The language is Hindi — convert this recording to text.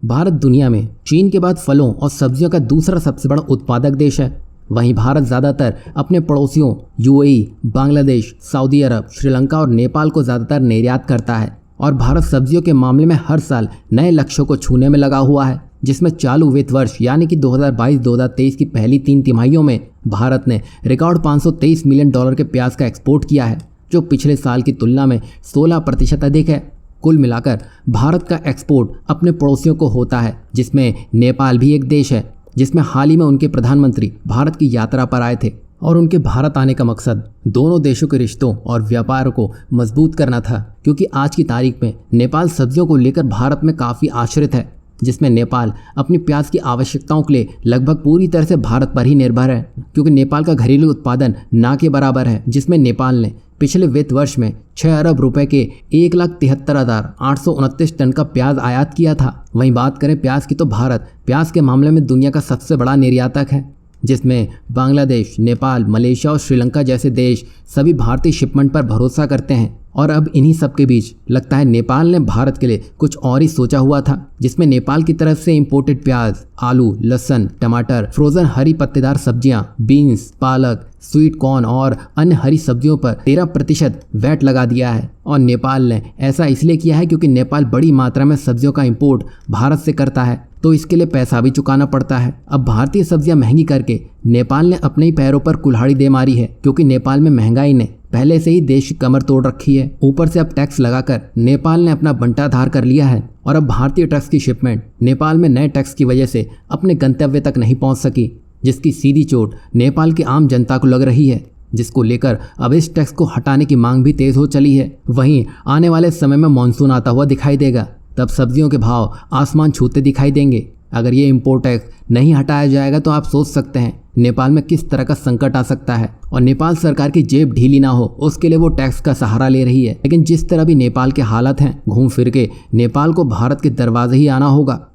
भारत दुनिया में चीन के बाद फलों और सब्जियों का दूसरा सबसे बड़ा उत्पादक देश है। वहीं भारत ज़्यादातर अपने पड़ोसियों यूएई, बांग्लादेश, सऊदी अरब, श्रीलंका और नेपाल को ज़्यादातर निर्यात करता है। और भारत सब्जियों के मामले में हर साल नए लक्ष्यों को छूने में लगा हुआ है, जिसमें चालू वित्त वर्ष यानी कि 2022-2023 की पहली 3 तिमाहियों में भारत ने रिकॉर्ड $523 मिलियन के प्याज का एक्सपोर्ट किया है, जो पिछले साल की तुलना में 16% अधिक है। कुल मिलाकर भारत का एक्सपोर्ट अपने पड़ोसियों को होता है, जिसमें नेपाल भी एक देश है, जिसमें हाल ही में उनके प्रधानमंत्री भारत की यात्रा पर आए थे और उनके भारत आने का मकसद दोनों देशों के रिश्तों और व्यापार को मजबूत करना था, क्योंकि आज की तारीख में नेपाल सब्जियों को लेकर भारत में काफ़ी आश्रित है, जिसमें नेपाल अपनी प्याज की आवश्यकताओं के लिए लगभग पूरी तरह से भारत पर ही निर्भर है, क्योंकि नेपाल का घरेलू उत्पादन ना के बराबर है, जिसमें नेपाल ने पिछले वित्त वर्ष में 6 अरब रुपए के 1,73,829 टन का प्याज आयात किया था। वहीं बात करें प्याज की तो भारत प्याज के मामले में दुनिया का सबसे बड़ा निर्यातक है, जिसमें बांग्लादेश, नेपाल, मलेशिया और श्रीलंका जैसे देश सभी भारतीय शिपमेंट पर भरोसा करते हैं। और अब इन्हीं सब के बीच लगता है नेपाल ने भारत के लिए कुछ और ही सोचा हुआ था, जिसमें नेपाल की तरफ से इंपोर्टेड प्याज, आलू, लहसुन, टमाटर, फ्रोजन हरी पत्तेदार सब्जियां, बीन्स, पालक, स्वीट कॉर्न और अन्य हरी सब्जियों पर 13% वैट लगा दिया है। और नेपाल ने ऐसा इसलिए किया है क्योंकि नेपाल बड़ी मात्रा में सब्जियों का इंपोर्ट भारत से करता है, तो इसके लिए पैसा भी चुकाना पड़ता है। अब भारतीय सब्जियां महंगी करके नेपाल ने अपने ही पैरों पर कुल्हाड़ी दे मारी है, क्योंकि नेपाल में महंगाई ने पहले से ही देश की कमर तोड़ रखी है। ऊपर से अब टैक्स लगाकर नेपाल ने अपना बंटाधार कर लिया है और अब भारतीय ट्रक्स की शिपमेंट नेपाल में नए टैक्स की वजह से अपने गंतव्य तक नहीं पहुंच सकी, जिसकी सीधी चोट नेपाल की आम जनता को लग रही है, जिसको लेकर अब इस टैक्स को हटाने की मांग भी तेज हो चली है। वहीं आने वाले समय में मानसून आता हुआ दिखाई देगा, तब सब्जियों के भाव आसमान छूते दिखाई देंगे। अगर ये इम्पोर्ट टैक्स नहीं हटाया जाएगा तो आप सोच सकते हैं नेपाल में किस तरह का संकट आ सकता है। और नेपाल सरकार की जेब ढीली ना हो उसके लिए वो टैक्स का सहारा ले रही है, लेकिन जिस तरह भी नेपाल के हालत हैं, घूम फिर के नेपाल को भारत के दरवाजे ही आना होगा।